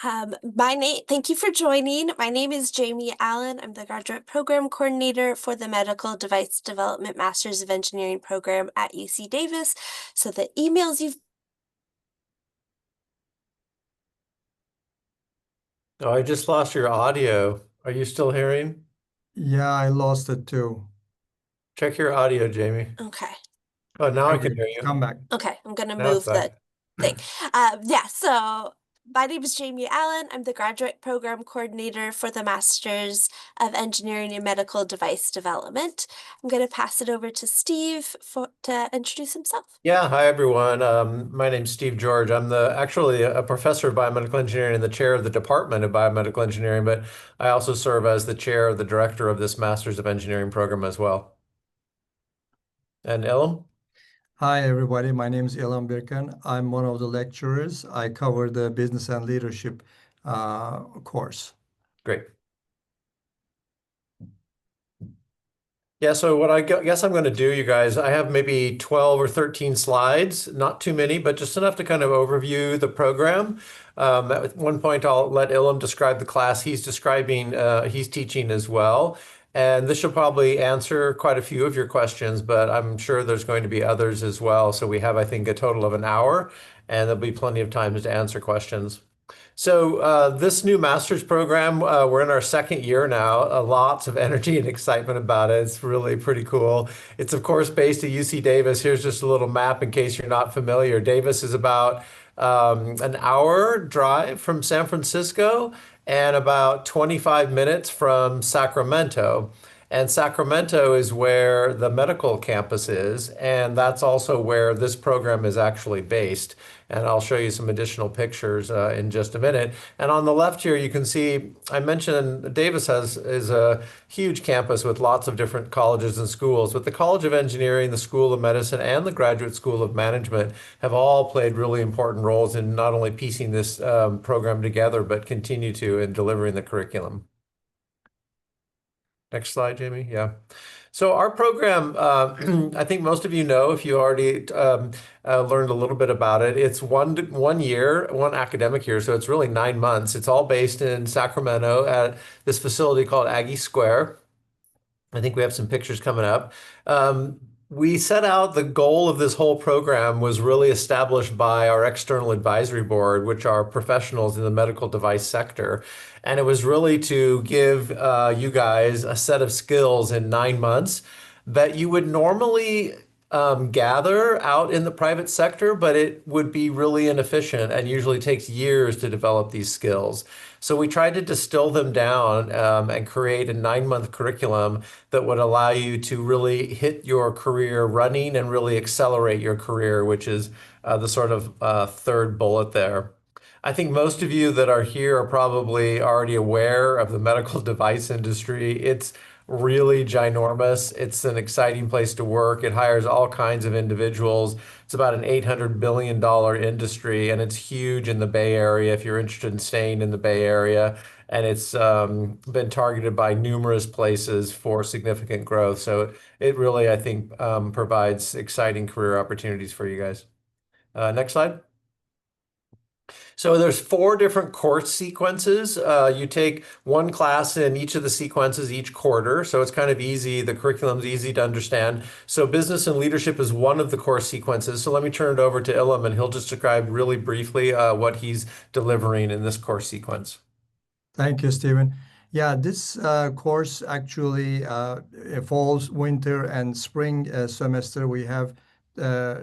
Thank you for joining. My name is Jamie Allen. I'm the graduate program coordinator for the Medical Device Development Masters of Engineering program at UC Davis. So the emails you've Oh, I just lost your audio. Are you still hearing? Yeah, I lost it too. Check your audio, Jamie. Okay. Oh, now I Okay, can hear it's you. come back. Okay, I'm gonna Now it's move the back. thing. Yeah, so my name is Jamie Allen. I'm the graduate program coordinator for the Masters of Engineering in Medical Device Development. I'm gonna pass it over to Steve to introduce himself. Yeah, hi everyone. My name's Steve George. I'm actually a professor of biomedical engineering and the chair of the Department of Biomedical Engineering, but I also serve as the chair of the director of this Masters of Engineering program as well. And Ilham? Hi, everybody. My name is Elan Birkan. I'm one of the lecturers. I cover the business and leadership course. Great. Yeah, so what I guess I'm going to do, you guys, I have maybe 12 or 13 slides, not too many, but just enough to kind of overview the program. At one point, I'll let Ilham describe the class he's teaching as well. And this should probably answer quite a few of your questions, but I'm sure there's going to be others as well. So we have, I think, a total of an hour, and there'll be plenty of time to answer questions. So this new master's program, we're in our second year now. Lots of energy and excitement about it. It's really pretty cool. It's of course based at UC Davis. Here's just a little map in case you're not familiar. Davis is about an hour drive from San Francisco and about 25 minutes from Sacramento. And Sacramento is where the medical campus is, and that's also where this program is actually based. And I'll show you some additional pictures in just a minute. And on the left here, you can see I mentioned Davis is a huge campus with lots of different colleges and schools. But the College of Engineering, the School of Medicine, and the Graduate School of Management have all played really important roles in not only piecing this program together, but continue to in delivering the curriculum. Next slide, Jamie. Yeah. So our program, I think most of you know if you already learned a little bit about it. It's one year, one academic year, so it's really 9 months. It's all based in Sacramento at this facility called Aggie Square. I think we have some pictures coming up. We set out the goal of this whole program was really established by our external advisory board, which are professionals in the medical device sector. And it was really to give you guys a set of skills in 9 months that you would normally gather out in the private sector, but it would be really inefficient and usually takes years to develop these skills. So we tried to distill them down and create a 9 month curriculum that would allow you to really hit your career running and really accelerate your career, which is the sort of third bullet there. I think most of you that are here are probably already aware of the medical device industry. It's really ginormous. It's an exciting place to work. It hires all kinds of individuals. It's about an $800 billion industry, and it's huge in the Bay Area if you're interested in staying in the Bay Area. And it's been targeted by numerous places for significant growth. So it really, I think, provides exciting career opportunities for you guys. Next slide. So there's four different course sequences. You take one class in each of the sequences each quarter, so it's kind of easy. The curriculum's easy to understand. So business and leadership is one of the course sequences. So let me turn it over to Ilham, and he'll just describe really briefly what he's delivering in this course sequence. Thank you, Stephen. Yeah, this course actually falls, winter, and spring semester. We have uh,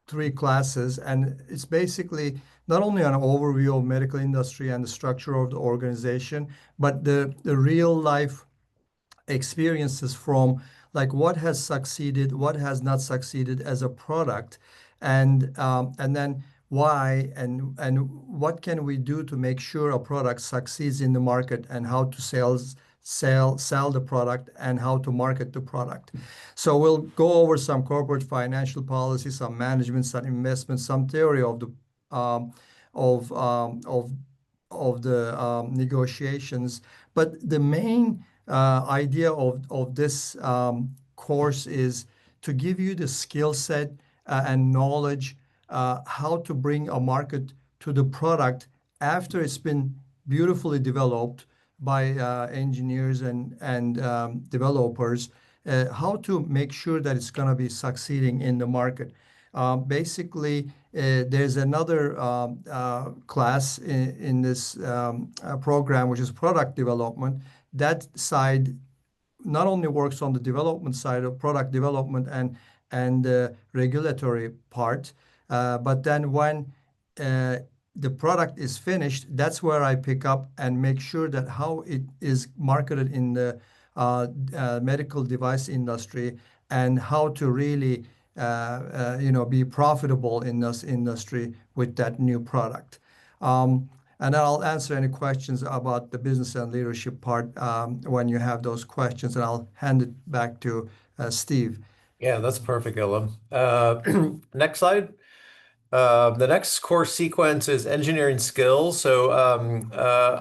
three classes, and it's basically not only an overview of medical industry and the structure of the organization, but the real life experiences from like what has succeeded, what has not succeeded as a product, and then why and what can we do to make sure a product succeeds in the market and how to sell the product and how to market the product. So we'll go over some corporate financial policy, some management, some investment, some theory of the um, of um, of of the negotiations. But the main idea of this course is to give you the skill set and knowledge how to bring a market to the product after it's been beautifully developed by engineers and developers, how to make sure that it's going to be succeeding in the market. Basically, there's another class in this program, which is product development. That side not only works on the development side of product development and regulatory part, but then when the product is finished, that's where I pick up and make sure that how it is marketed in the medical device industry and how to really be profitable in this industry with that new product. And I'll answer any questions about the business and leadership part when you have those questions, and I'll hand it back to Steve. Yeah, that's perfect, Ilham. Next slide. The next course sequence is engineering skills. So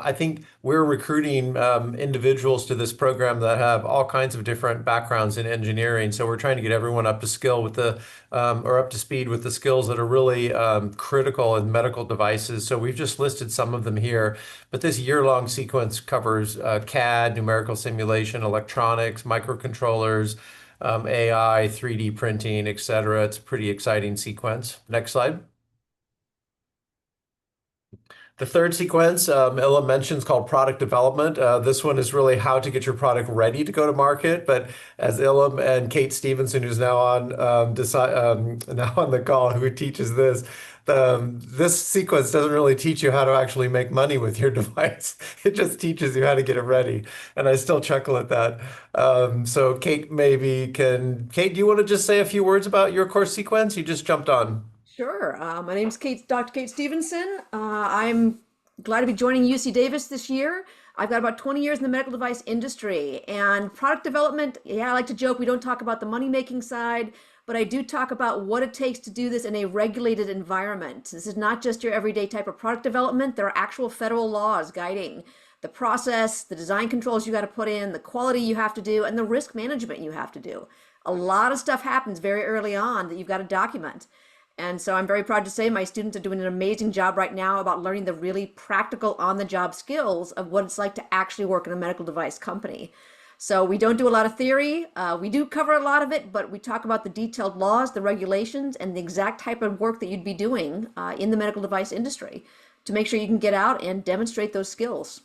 I think we're recruiting individuals to this program that have all kinds of different backgrounds in engineering. So we're trying to get everyone up to skill with the or up to speed with the skills that are really critical in medical devices. So we've just listed some of them here, but this year-long sequence covers CAD, numerical simulation, electronics, microcontrollers, AI, 3D printing, etc. It's a pretty exciting sequence. Next slide. The third sequence, Ella mentions, called product development. This one is really how to get your product ready to go to market. But as Ilham and Kate Stevenson, who's now on now on the call, who teaches this, this sequence doesn't really teach you how to actually make money with your device. It just teaches you how to get it ready. And I still chuckle at that. So Kate, Kate, do you want to just say a few words about your course sequence? You just jumped on. Sure. My name's Dr. Kate Stevenson. I'm glad to be joining UC Davis this year. I've got about 20 years in the medical device industry and product development. Yeah, I like to joke we don't talk about the money-making side, but I do talk about what it takes to do this in a regulated environment. This is not just your everyday type of product development. There are actual federal laws guiding the process, the design controls you got to put in, the quality you have to do, and the risk management you have to do. A lot of stuff happens very early on that you've got to document. And so I'm very proud to say my students are doing an amazing job right now about learning the really practical on-the-job skills of what it's like to actually work in a medical device company. So we don't do a lot of theory. We do cover a lot of it, but we talk about the detailed laws, the regulations, and the exact type of work that you'd be doing in the medical device industry to make sure you can get out and demonstrate those skills.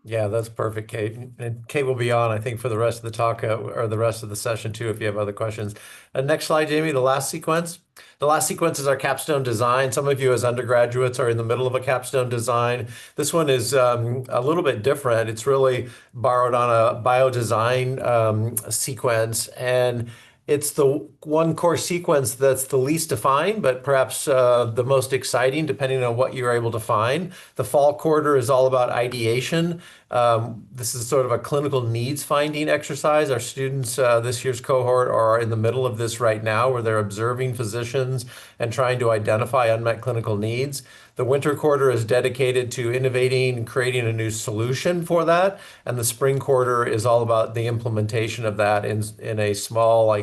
Yeah, that's perfect, Kate. And Kate will be on, I think, for the rest of the talk or the rest of the session too, if you have other questions. Next slide, Jamie, the last sequence. The last sequence is our capstone design. Some of you as undergraduates are in the middle of a capstone design. This one is a little bit different. It's really borrowed on a biodesign sequence, and it's the one course sequence that's the least defined, but perhaps the most exciting, depending on what you're able to find. The fall quarter is all about ideation. This is sort of a clinical needs finding exercise. Our students this year's cohort are in the middle of this right now, where they're observing physicians and trying to identify unmet clinical needs. The winter quarter is dedicated to innovating and creating a new solution for that. And the spring quarter is all about the implementation of that in a small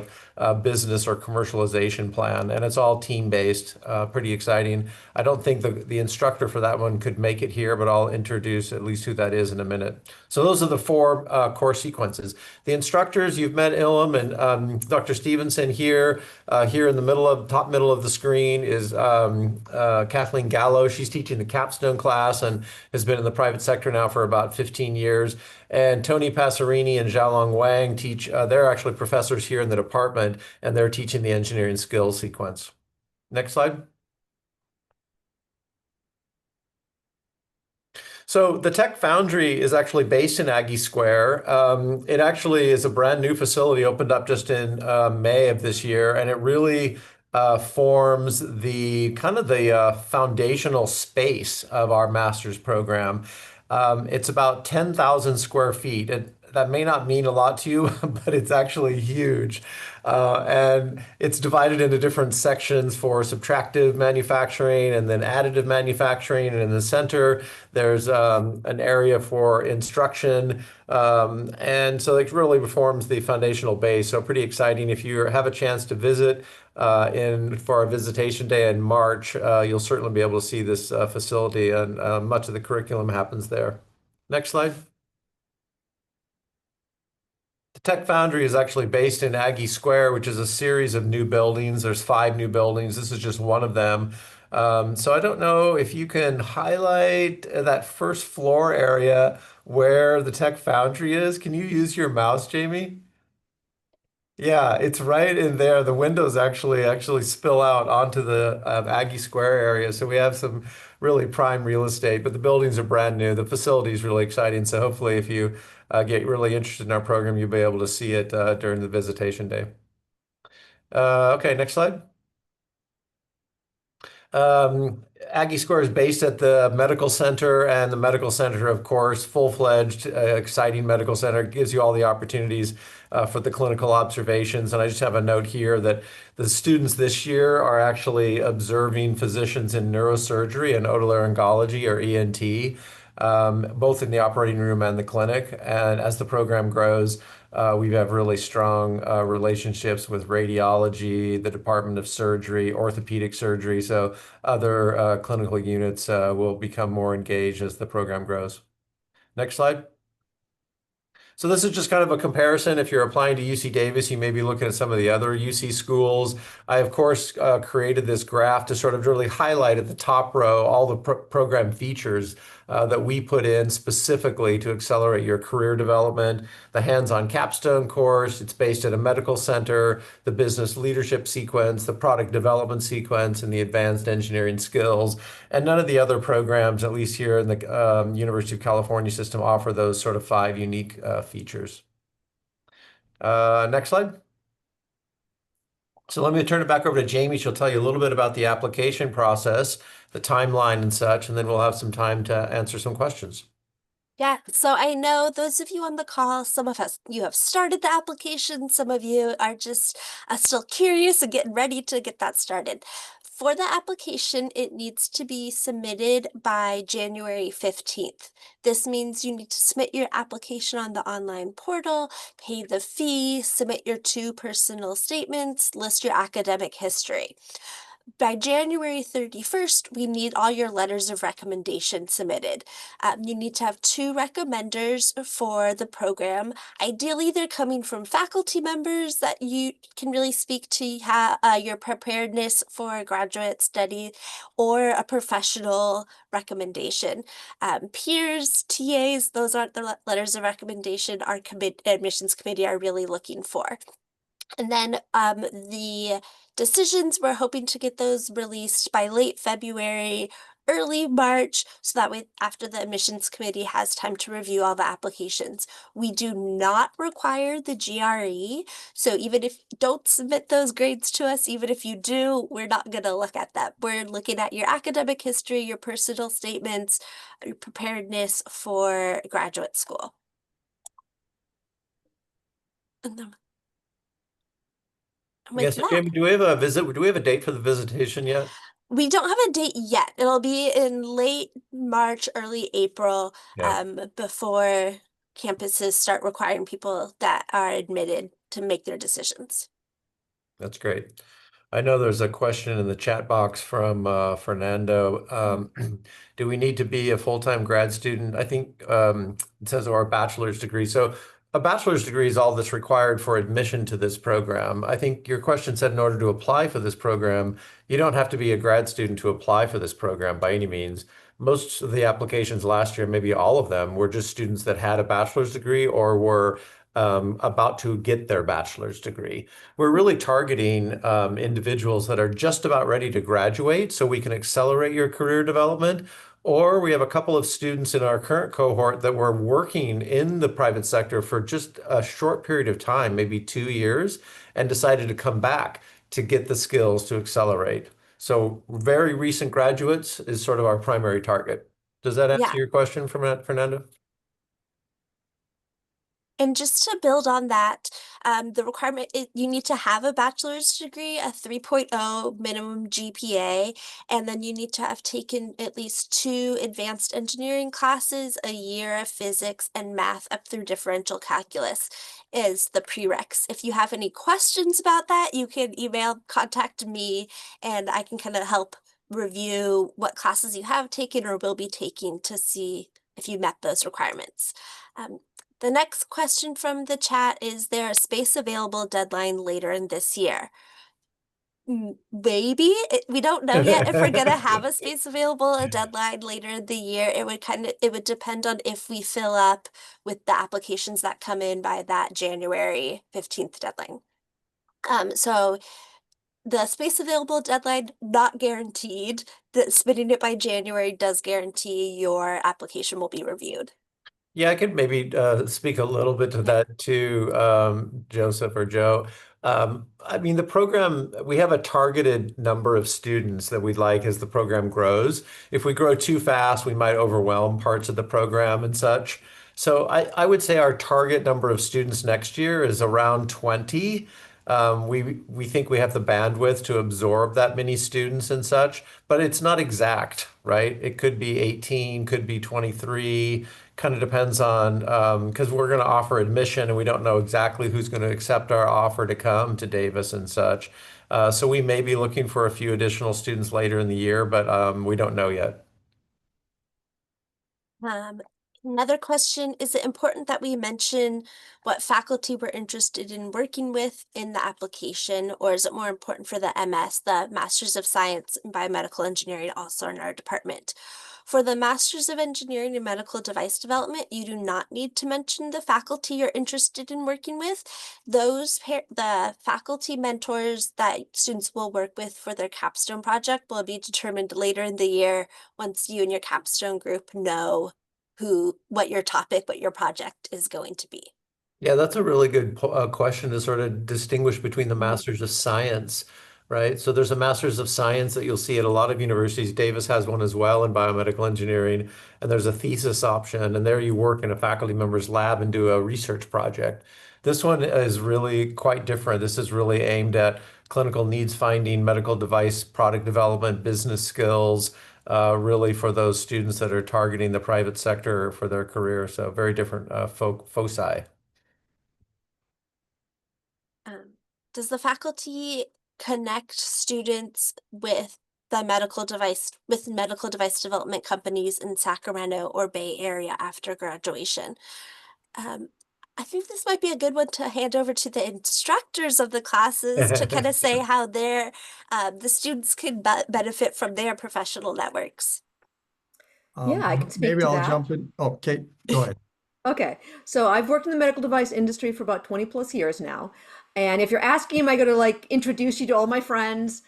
business or commercialization plan. And it's all team-based, pretty exciting. I don't think the instructor for that one could make it here, but I'll introduce at least who that is in a minute. So those are the four course sequences. The instructors, you've met Ilham and Dr. Stevenson here. Here in the top middle of the screen is Kathleen Gallo. She's teaching the capstone class and has been in the private sector now for about 15 years. And Tony Passerini and Xiaolong Wang teach, they're actually professors here in the department, and they're teaching the engineering skills sequence. Next slide. So the Tech Foundry is actually based in Aggie Square. It actually is a brand new facility opened up just in May of this year, and it really forms the kind of the foundational space of our master's program. It's about 10,000 square feet. that may not mean a lot to you, but it's actually huge. And it's divided into different sections for subtractive manufacturing and then additive manufacturing. And in the center, there's an area for instruction. And so it really forms the foundational base. So pretty exciting. If you have a chance to visit in for our visitation day in March, you'll certainly be able to see this facility, and much of the curriculum happens there. Next slide. The Tech Foundry is actually based in Aggie Square, which is a series of new buildings. There's 5 new buildings. This is just one of them. So I don't know if you can highlight that first floor area where the Tech Foundry is. Can you use your mouse, Jamie? Yeah, it's right in there. The windows actually spill out onto the Aggie Square area. So we have some really prime real estate, but the buildings are brand new. The facility is really exciting. So hopefully, if you get really interested in our program, you'll be able to see it during the visitation day. Okay, next slide. Aggie Square is based at the medical center, and the medical center, of course, full-fledged, exciting medical center, gives you all the opportunities for the clinical observations. And I just have a note here that the students this year are actually observing physicians in neurosurgery and otolaryngology, or ENT, both in the operating room and the clinic. And as the program grows, we have really strong relationships with radiology, the Department of Surgery, orthopedic surgery. So other clinical units will become more engaged as the program grows. Next slide. So this is just kind of a comparison. If you're applying to UC Davis, you may be looking at some of the other UC schools. I, of course, created this graph to sort of really highlight at the top row all the program features that we put in specifically to accelerate your career development. The hands-on capstone course, it's based at a medical center, the business leadership sequence, the product development sequence, and the advanced engineering skills. And none of the other programs, at least here in the University of California system, offer those sort of 5 unique features. Next slide. So let me turn it back over to Jamie. She'll tell you a little bit about the application process, the timeline and such, and then we'll have some time to answer some questions. Yeah, so I know those of you on the call, some of us, you have started the application, some of you are just still curious and getting ready to get that started. For the application, it needs to be submitted by January 15th. This means you need to submit your application on the online portal, pay the fee, submit your 2 personal statements, list your academic history. By January 31st, we need all your letters of recommendation submitted. You need to have 2 recommenders for the program. Ideally, they're coming from faculty members that you can really speak to your preparedness for a graduate study, or a professional recommendation. Peers, TAs, those aren't the letters of recommendation our admissions committee are really looking for. And then the decisions, we're hoping to get those released by late February, early March, so that way after the admissions committee has time to review all the applications. We do not require the GRE, so even if you don't submit those grades to us, even if you do, we're not going to look at that. We're looking at your academic history, your personal statements, your preparedness for graduate school. And then Yes, Jamie, do we have a visit? Do we have a date for the visitation yet? We don't have a date yet. It'll be in late March, early April, Yeah. Before campuses start requiring people that are admitted to make their decisions. That's great. I know there's a question in the chat box from Fernando. Do we need to be a full-time grad student? I think it says or a bachelor's degree. So a bachelor's degree is all that's required for admission to this program. I think your question said in order to apply for this program, you don't have to be a grad student to apply for this program by any means. Most of the applications last year, maybe all of them, were just students that had a bachelor's degree or were about to get their bachelor's degree. We're really targeting individuals that are just about ready to graduate so we can accelerate your career development. Or we have a couple of students in our current cohort that were working in the private sector for just a short period of time, maybe 2 years, and decided to come back to get the skills to accelerate. So very recent graduates is sort of our primary target. Does that answer your question, Fernando? And just to build on that, the requirement, you need to have a bachelor's degree, a 3.0 minimum GPA, and then you need to have taken at least 2 advanced engineering classes, a year of physics and math up through differential calculus is the prereqs. If you have any questions about that, you can contact me, and I can kind of help review what classes you have taken or will be taking to see if you met those requirements. Um, the next question from the chat is there a space available deadline later in this year? Maybe. We don't know yet if we're gonna have a space available, a deadline later in the year. It would depend on if we fill up with the applications that come in by that January 15th deadline. So the space available deadline, not guaranteed. That submitting it by January does guarantee your application will be reviewed. Yeah, I could maybe speak a little bit to that too, Joseph or Joe. I mean, the program, we have a targeted number of students that we'd like as the program grows. If we grow too fast, we might overwhelm parts of the program and such. So I would say our target number of students next year is around 20. We think we have the bandwidth to absorb that many students and such, but it's not exact, right? It could be 18, could be 23, kind of depends on, because we're going to offer admission and we don't know exactly who's going to accept our offer to come to Davis and such. So we may be looking for a few additional students later in the year, but we don't know yet. Um, Another question, is it important that we mention what faculty we're interested in working with in the application, or is it more important for the MS, the Masters of Science in Biomedical Engineering, also in our department? For the Masters of Engineering in Medical Device Development, you do not need to mention the faculty you're interested in working with. The faculty mentors that students will work with for their capstone project will be determined later in the year once you and your capstone group know what your topic, what your project is going to be. Yeah, that's a really good question to sort of distinguish between the Mhm. Masters of Science, right? So there's a Masters of Science that you'll see at a lot of universities. Davis has one as well in biomedical engineering, and there's a thesis option, and there you work in a faculty member's lab and do a research project. This one is really quite different. This is really aimed at clinical needs finding, medical device product development, business skills, really for those students that are targeting the private sector for their career. So very different foci. Does the faculty connect students with medical device development companies in Sacramento or Bay Area after graduation? Um, I think this might be a good one to hand over to the instructors of the classes to kind of say how the students can benefit from their professional networks. Yeah, I can speak Maybe to I'll that. jump in. Oh, Kate, go ahead. Okay, so I've worked in the medical device industry for about 20 plus years now. And if you're asking, am I going to like introduce you to all my friends?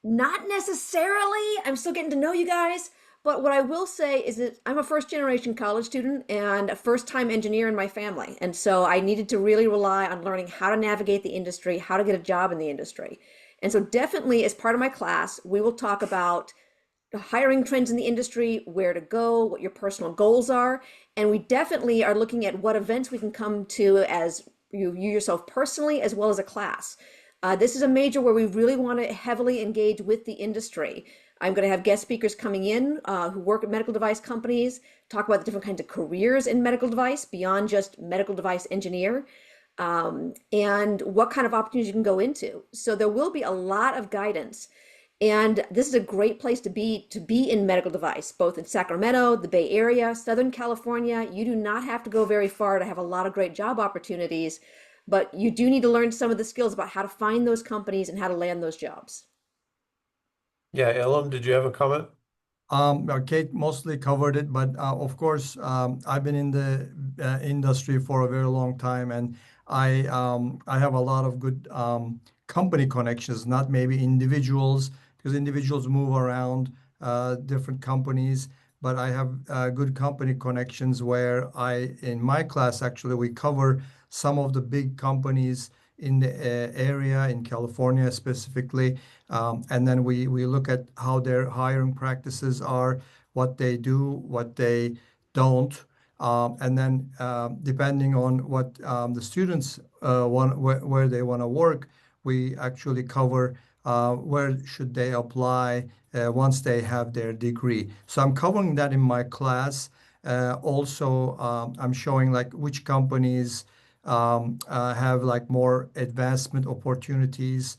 Not necessarily. I'm still getting to know you guys. But what I will say is that I'm a first generation college student and a first time engineer in my family. And so I needed to really rely on learning how to navigate the industry, how to get a job in the industry. And so, definitely, as part of my class, we will talk about hiring trends in the industry, where to go, what your personal goals are. And we definitely are looking at what events we can come to as you yourself personally, as well as a class. This is a major where we really want to heavily engage with the industry. I'm going to have guest speakers coming in who work at medical device companies, talk about the different kinds of careers in medical device beyond just medical device engineer, and what kind of opportunities you can go into. So there will be a lot of guidance. And this is a great place to be in medical device, both in Sacramento, the Bay Area, Southern California. You do not have to go very far to have a lot of great job opportunities, but you do need to learn some of the skills about how to find those companies and how to land those jobs. Yeah, Elam, did you have a comment? Kate mostly covered it, but of course, I've been in the industry for a very long time, and I have a lot of good company connections, not maybe individuals, because individuals move around different companies, but I have good company connections where in my class, actually, we cover some of the big companies in the area in California specifically. And then we look at how their hiring practices are, what they do, what they don't. And then depending on what the students want, where they want to work, we actually cover where should they apply once they have their degree. So I'm covering that in my class. Also, I'm showing like which companies have like more advancement opportunities.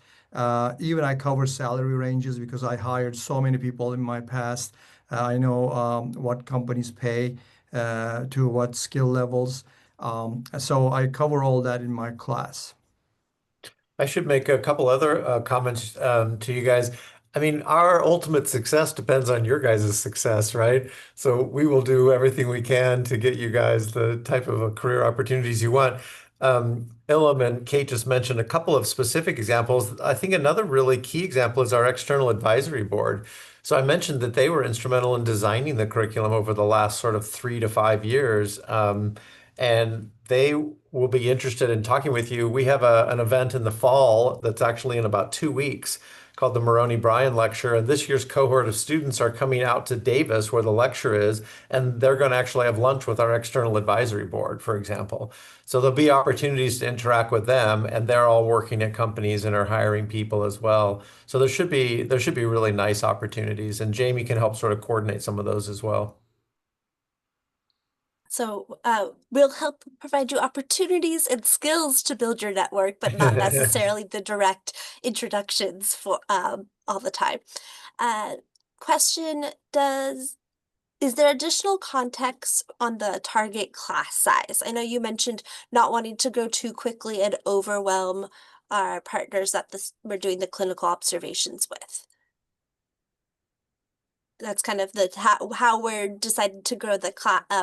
Even I cover salary ranges because I hired so many people in my past. I know what companies pay to what skill levels. So I cover all that in my class. I should make a couple other comments to you guys. I mean, our ultimate success depends on your guys' success, right? So we will do everything we can to get you guys the type of career opportunities you want. Ilham and Kate just mentioned a couple of specific examples. I think another really key example is our external advisory board. So I mentioned that they were instrumental in designing the curriculum over the last sort of 3 to 5 years. And they will be interested in talking with you. We have an event in the fall that's actually in about 2 weeks called the Maroney Bryan Lecture. And this year's cohort of students are coming out to Davis, where the lecture is, and they're going to actually have lunch with our external advisory board, for example. So there'll be opportunities to interact with them, and they're all working at companies and are hiring people as well. So there should be really nice opportunities, and Jamie can help sort of coordinate some of those as well. So we'll help provide you opportunities and skills to build your network, but not necessarily the direct introductions for all the time. Uh, question, is there additional context on the target class size? I know you mentioned not wanting to go too quickly and overwhelm our partners that we're doing the clinical observations with. That's kind of the how we're deciding to grow the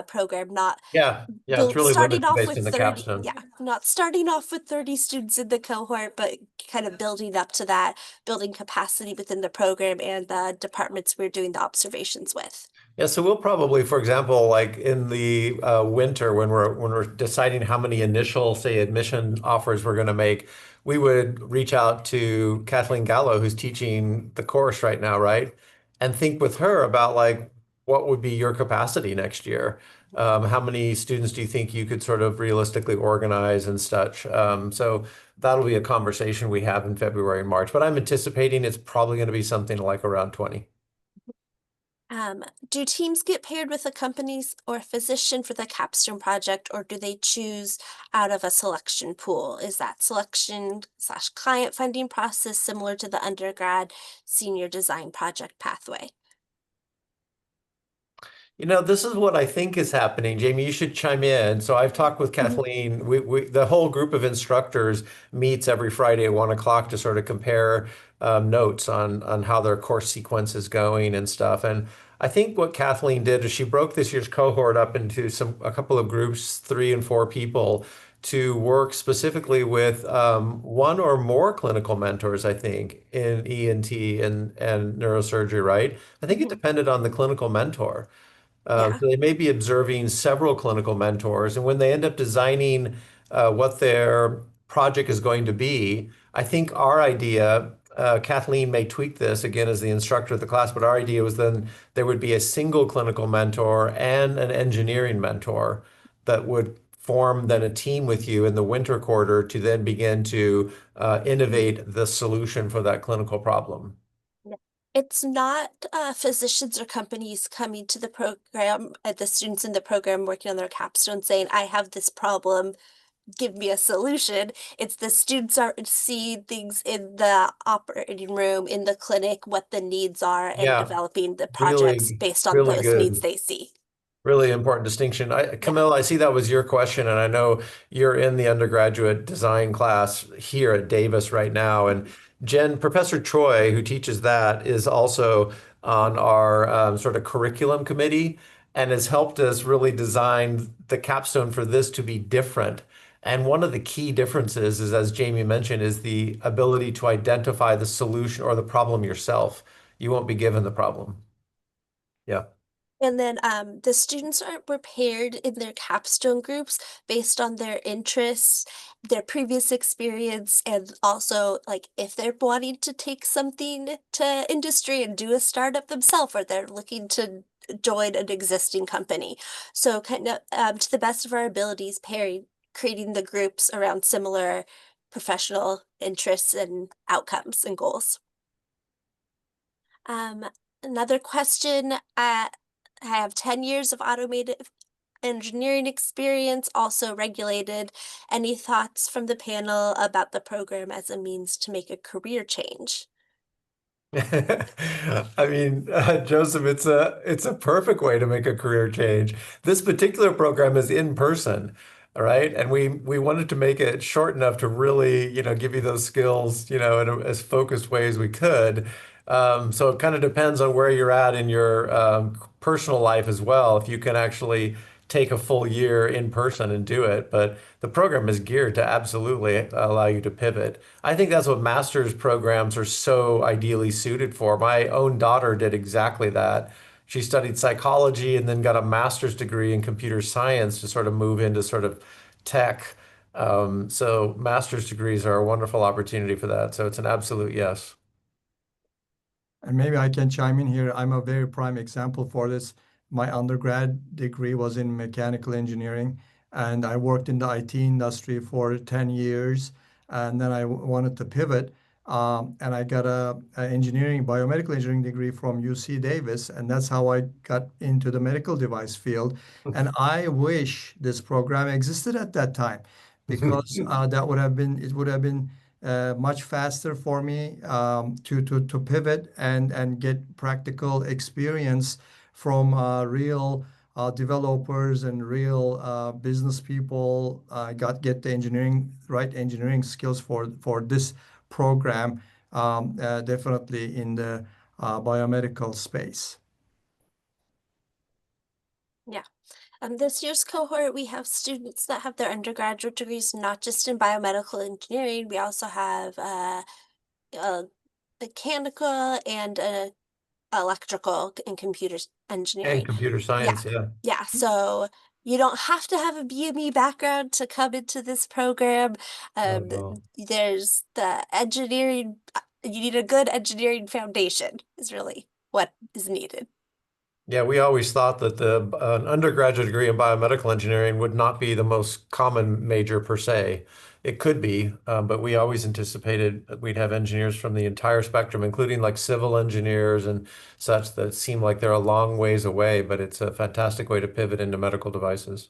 program, not Yeah, yeah, it's really starting limited off based with in the 30, capstone. yeah, not starting off with 30 students in the cohort, but kind of building up to that, building capacity within the program and the departments we're doing the observations with. Yeah, so we'll probably, for example, like in the winter when we're deciding how many initial, say, admission offers we're going to make, we would reach out to Kathleen Gallo, who's teaching the course right now, right? And think with her about like what would be your capacity next year? How many students do you think you could sort of realistically organize and such? So that'll be a conversation we have in February and March, but I'm anticipating it's probably going to be something like around 20. Do teams get paired with a companies or physician for the capstone project, or do they choose out of a selection pool? Is that selection/client funding process similar to the undergrad senior design project pathway? You know, this is what I think is happening. Jamie, you should chime in. So I've talked with Mhm. Kathleen. The whole group of instructors meets every Friday at 1 o'clock to sort of compare notes on how their course sequence is going and stuff. And I think what Kathleen did is she broke this year's cohort up into a couple of groups, 3 and 4 people, to work specifically with one or more clinical mentors, I think, in ENT and neurosurgery, right? I think it Mhm. depended on the clinical mentor. Yeah. So they may be observing several clinical mentors, and when they end up designing what their project is going to be, I think our idea, Kathleen may tweak this again as the instructor of the class, but our idea was then there would be a single clinical mentor and an engineering mentor that would form then a team with you in the winter quarter to then begin to innovate the solution for that clinical problem. Yeah. It's not physicians or companies coming to the program, the students in the program working on their capstone saying, I have this problem, give me a solution. It's the students are seeing things in the operating room, in the clinic, what the needs are, and Yeah, developing the projects really, based on really those needs good. they see. Really important distinction. Yeah. Camille, I see that was your question, and I know you're in the undergraduate design class here at Davis right now. And Professor Troy, who teaches that, is also on our sort of curriculum committee and has helped us really design the capstone for this to be different. And one of the key differences is, as Jamie mentioned, is the ability to identify the solution or the problem yourself. You won't be given the problem. Yeah. And then the students were paired in their capstone groups based on their interests, their previous experience, and also like if they're wanting to take something to industry and do a startup themselves, or they're looking to join an existing company. So kind of to the best of our abilities, pairing, creating the groups around similar professional interests and outcomes and goals. Um, Another question. I have 10 years of automotive engineering experience, also regulated. Any thoughts from the panel about the program as a means to make a career change? I mean, Joseph, it's a perfect way to make a career change. This particular program is in person, all right, and we wanted to make it short enough to really, give you those skills, in as focused way as we could. So it kind of depends on where you're at in your personal life as well. If you can actually take a full year in person and do it, but the program is geared to absolutely allow you to pivot. I think that's what master's programs are so ideally suited for. My own daughter did exactly that. She studied psychology and then got a master's degree in computer science to sort of move into sort of tech. So master's degrees are a wonderful opportunity for that. So it's an absolute yes. And maybe I can chime in here. I'm a very prime example for this. My undergrad degree was in mechanical engineering, and I worked in the IT industry for 10 years. And then I wanted to pivot, and I got a engineering, biomedical engineering degree from UC Davis, and that's how I got into the medical device field. And I wish this program existed at that time, because it would have been much faster for me to pivot and get practical experience from real developers and real business people. Get the engineering skills for this program, definitely in the biomedical space. Yeah. This year's cohort, we have students that have their undergraduate degrees not just in biomedical engineering. We also have uh, mechanical and electrical and computer And engineering. computer Yeah, science, yeah. yeah. So you don't have to have a BME background to come into this program. Not at all. There's the engineering. You need a good engineering foundation is really what is needed. Yeah, we always thought that an undergraduate degree in biomedical engineering would not be the most common major per se. It could be, but we always anticipated that we'd have engineers from the entire spectrum, including like civil engineers and such that seem like they're a long ways away, but it's a fantastic way to pivot into medical devices.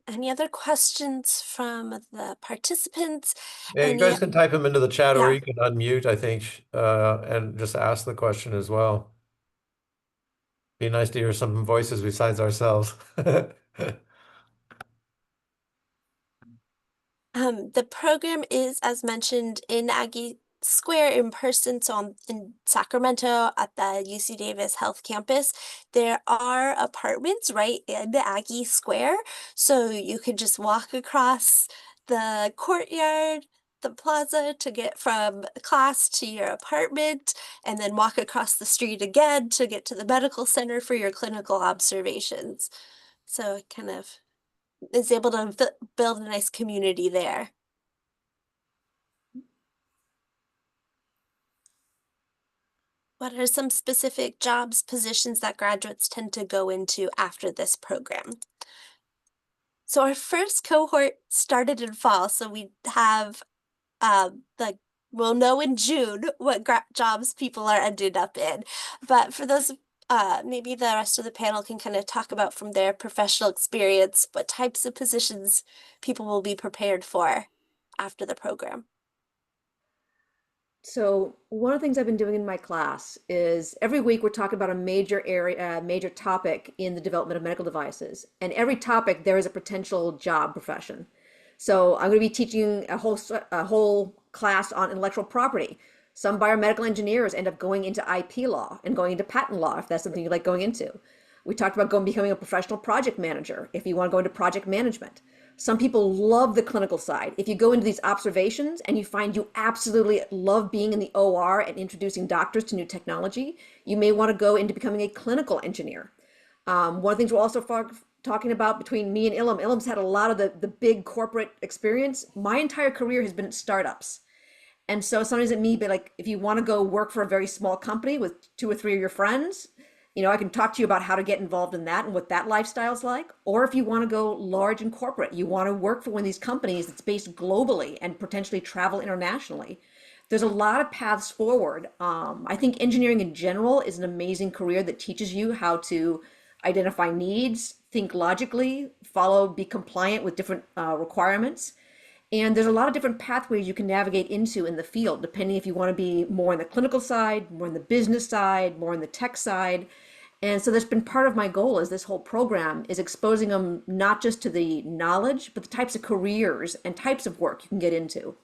Any other questions from the participants? Yeah, you Any, guys can type them into the chat or yeah. you can unmute, I think, and just ask the question as well. Be nice to hear some voices besides ourselves. The program is, as mentioned, in Aggie Square in person, so in Sacramento at the UC Davis Health Campus. There are apartments right in the Aggie Square, so you can just walk across the courtyard, the plaza to get from class to your apartment, and then walk across the street again to get to the medical center for your clinical observations. So it kind of is able to build a nice community there. What are some specific jobs, positions that graduates tend to go into after this program? So our first cohort started in fall, so we have like we'll know in June what jobs people are ended up in. But for those maybe the rest of the panel can kind of talk about from their professional experience what types of positions people will be prepared for after the program. So one of the things I've been doing in my class is every week we're talking about a major area, major topic in the development of medical devices. And every topic there is a potential job profession. So I'm going to be teaching a whole class on intellectual property. Some biomedical engineers end up going into IP law and going into patent law if that's something you like going into. We talked about becoming a professional project manager if you want to go into project management. Some people love the clinical side. If you go into these observations and you find you absolutely love being in the OR and introducing doctors to new technology, you may want to go into becoming a clinical engineer. One of the things we're also talking about between me and Ilham, Ilham's had a lot of the big corporate experience. My entire career has been at startups. And so sometimes it may be like, if you want to go work for a very small company with 2 or 3 of your friends, I can talk to you about how to get involved in that and what that lifestyle is like. Or if you want to go large and corporate, you want to work for one of these companies that's based globally and potentially travel internationally. There's a lot of paths forward. I think engineering in general is an amazing career that teaches you how to identify needs, think logically, be compliant with different requirements. And there's a lot of different pathways you can navigate into in the field, depending if you want to be more on the clinical side, more on the business side, more on the tech side. And so that's been part of my goal is this whole program is exposing them not just to the knowledge, but the types of careers and types of work you can get into.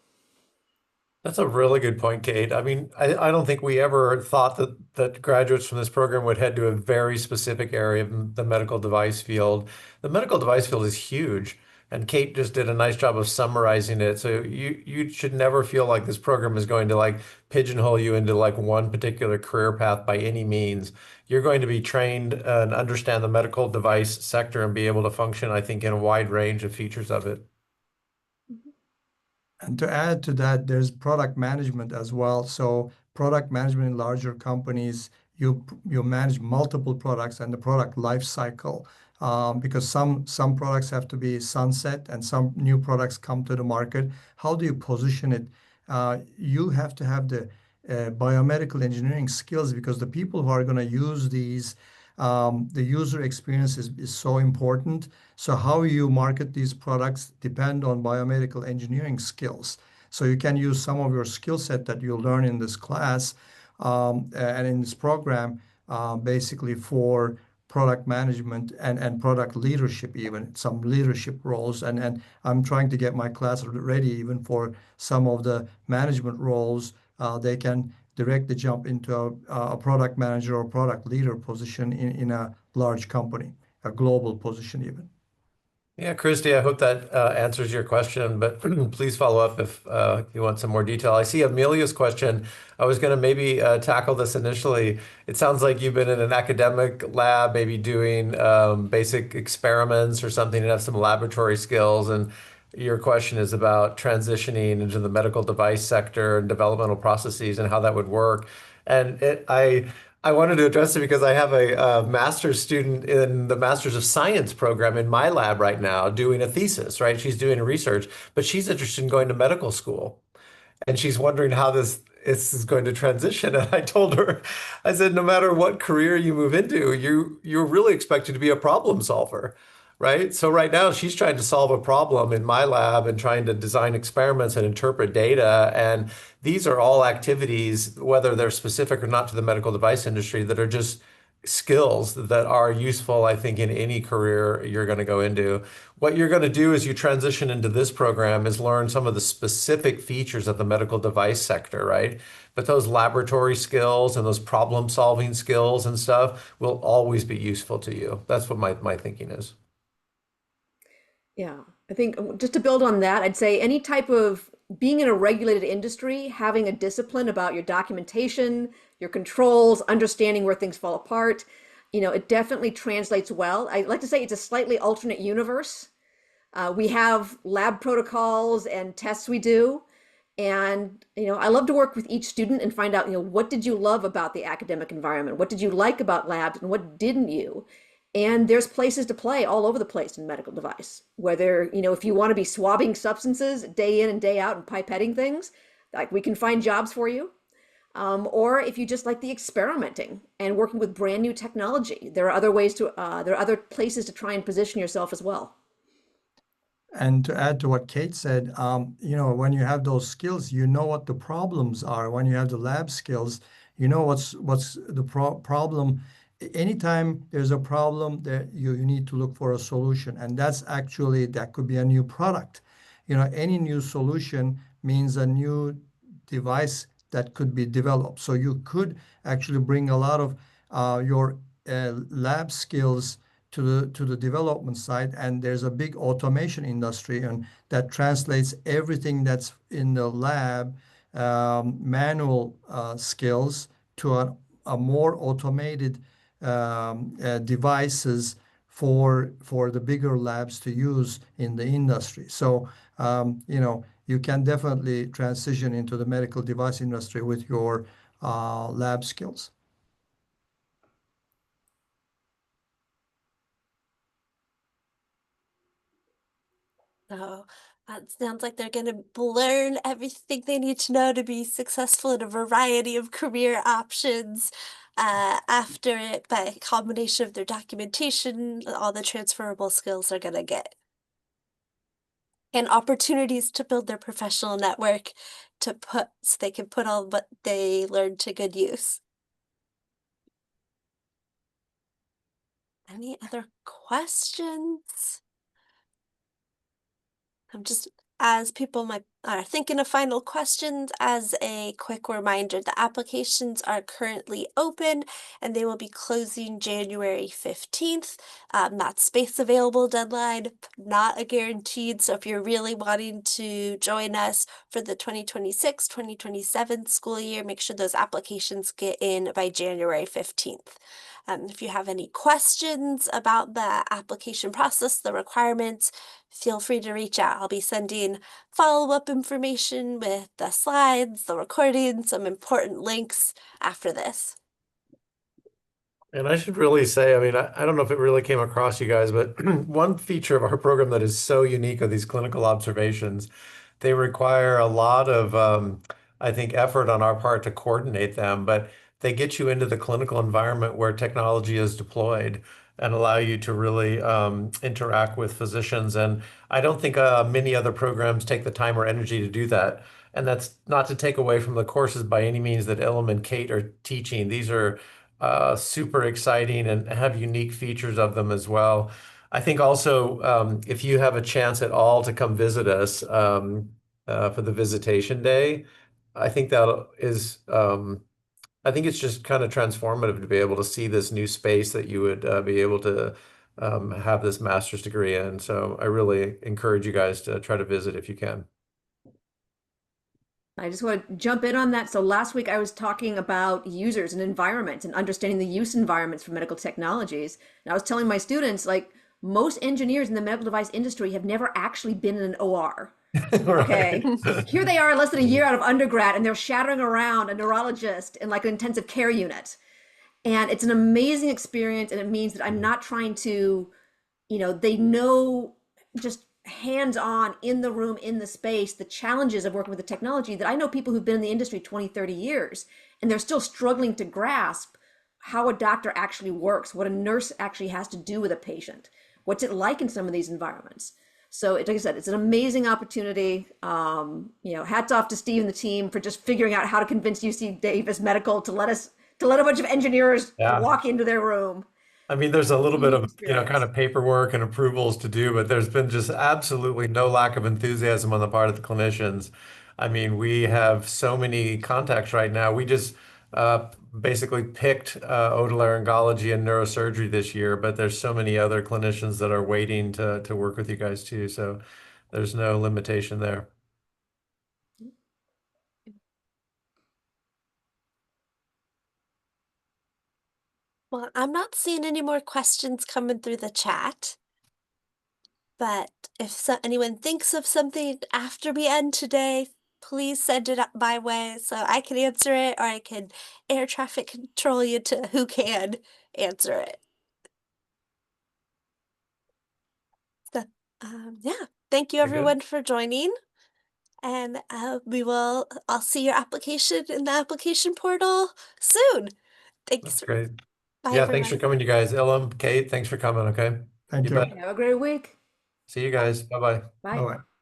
That's a really good point, Kate. I mean, I don't think we ever thought that graduates from this program would head to a very specific area of the medical device field. The medical device field is huge, and Kate just did a nice job of summarizing it. So you should never feel like this program is going to like pigeonhole you into like one particular career path by any means. You're going to be trained and understand the medical device sector and be able to function, I think, in a wide range of features of it. And to add to that, there's product management as well. So product management in larger companies, you manage multiple products and the product life cycle, because some products have to be sunset and some new products come to the market. How do you position it? You have to have the biomedical engineering skills because the people who are going to use these, the user experience is so important. So how you market these products depend on biomedical engineering skills. So you can use some of your skill set that you learn in this class and in this program basically for product management and product leadership, even some leadership roles. And I'm trying to get my class ready even for some of the management roles. They can directly jump into a product manager or product leader position in a large company, a global position even. Yeah, Christy, I hope that answers your question, but please follow up if you want some more detail. I see Amelia's question. I was going to maybe tackle this initially. It sounds like you've been in an academic lab, maybe doing basic experiments or something and have some laboratory skills. And your question is about transitioning into the medical device sector and developmental processes and how that would work. And I wanted to address it because I have a master's student in the Master's of Science program in my lab right now doing a thesis, right? She's doing research, but she's interested in going to medical school. And she's wondering how this is going to transition. And I told her, I said, no matter what career you move into, you're really expected to be a problem solver, right? So right now she's trying to solve a problem in my lab and trying to design experiments and interpret data. And these are all activities, whether they're specific or not to the medical device industry, that are just skills that are useful, I think, in any career you're going to go into. What you're going to do as you transition into this program is learn some of the specific features of the medical device sector, right? But those laboratory skills and those problem solving skills and stuff will always be useful to you. That's what my thinking is. Yeah, I think just to build on that, I'd say any type of being in a regulated industry, having a discipline about your documentation, your controls, understanding where things fall apart, it definitely translates well. I like to say it's a slightly alternate universe. We have lab protocols and tests we do. And, I love to work with each student and find out, what did you love about the academic environment? What did you like about labs and what didn't you? And there's places to play all over the place in medical device. Whether, if you want to be swabbing substances day in and day out and pipetting things, like we can find jobs for you. Or if you just like the experimenting and working with brand new technology, there are other ways there are other places to try and position yourself as well. And to add to what Kate said, when you have those skills, you know what the problems are. When you have the lab skills, you know what's the problem. Anytime there's a problem, that you need to look for a solution, and that could be a new product. Any new solution means a new device that could be developed. So you could actually bring a lot of your lab skills to the development side, and there's a big automation industry, and that translates everything that's in the lab, manual skills, to a more automated devices for the bigger labs to use in the industry. So you can definitely transition into the medical device industry with your lab skills. So it sounds like they're going to learn everything they need to know to be successful in a variety of career options after it, by a combination of their documentation, all the transferable skills they're going to get, and opportunities to build their professional network so they can put all what they learned to good use. Any other questions? I'm just, as people are thinking of final questions, as a quick reminder, the applications are currently open and they will be closing January 15th. That space available deadline, not a guaranteed. So if you're really wanting to join us for the 2026-2027 school year, make sure those applications get in by January 15th. If you have any questions about the application process, the requirements, feel free to reach out. I'll be sending follow-up information with the slides, the recording, some important links after this. And I should really say, I mean, I don't know if it really came across you guys, but one feature of our program that is so unique are these clinical observations. They require a lot of, I think, effort on our part to coordinate them, but they get you into the clinical environment where technology is deployed and allow you to really interact with physicians. And I don't think many other programs take the time or energy to do that. And that's not to take away from the courses by any means that Ilham and Kate are teaching. These are super exciting and have unique features of them as well. I think also if you have a chance at all to come visit us for the visitation day, I think that is, I think it's just kind of transformative to be able to see this new space that you would be able to have this master's degree in. So I really encourage you guys to try to visit if you can. I just want to jump in on that. So last week I was talking about users and environments and understanding the use environments for medical technologies. And I was telling my students, like, most engineers in the medical device industry have never actually been in an OR. Okay. Here they are less than a year out of undergrad and they're shattering around a neurologist in like an intensive care unit. And it's an amazing experience. And it means that I'm not trying to, they know just hands-on in the room, in the space, the challenges of working with the technology that I know people who've been in the industry 20, 30 years, and they're still struggling to grasp how a doctor actually works, what a nurse actually has to do with a patient, what's it like in some of these environments. So like I said, it's an amazing opportunity. Hats off to Steve and the team for just figuring out how to convince UC Davis Medical to let a bunch of engineers walk into their room. I mean, there's a little bit of, kind of paperwork and approvals to do, but there's been just absolutely no lack of enthusiasm on the part of the clinicians. I mean, we have so many contacts right now. We just basically picked otolaryngology and neurosurgery this year, but there's so many other clinicians that are waiting to work with you guys too. So there's no limitation there. Well, I'm not seeing any more questions coming through the chat, but if anyone thinks of something after we end today, please send it up my way so I can answer it, or I can air traffic control you to who can answer it. So, thank you everyone for joining, and I'll see your application in the application portal soon. Thanks. That's great. Bye, Yeah, everyone. thanks for coming, you guys. Ilham, Kate, thanks for coming, okay? Thank you. Have a great week. See you guys. Bye-bye. Bye. Bye-bye.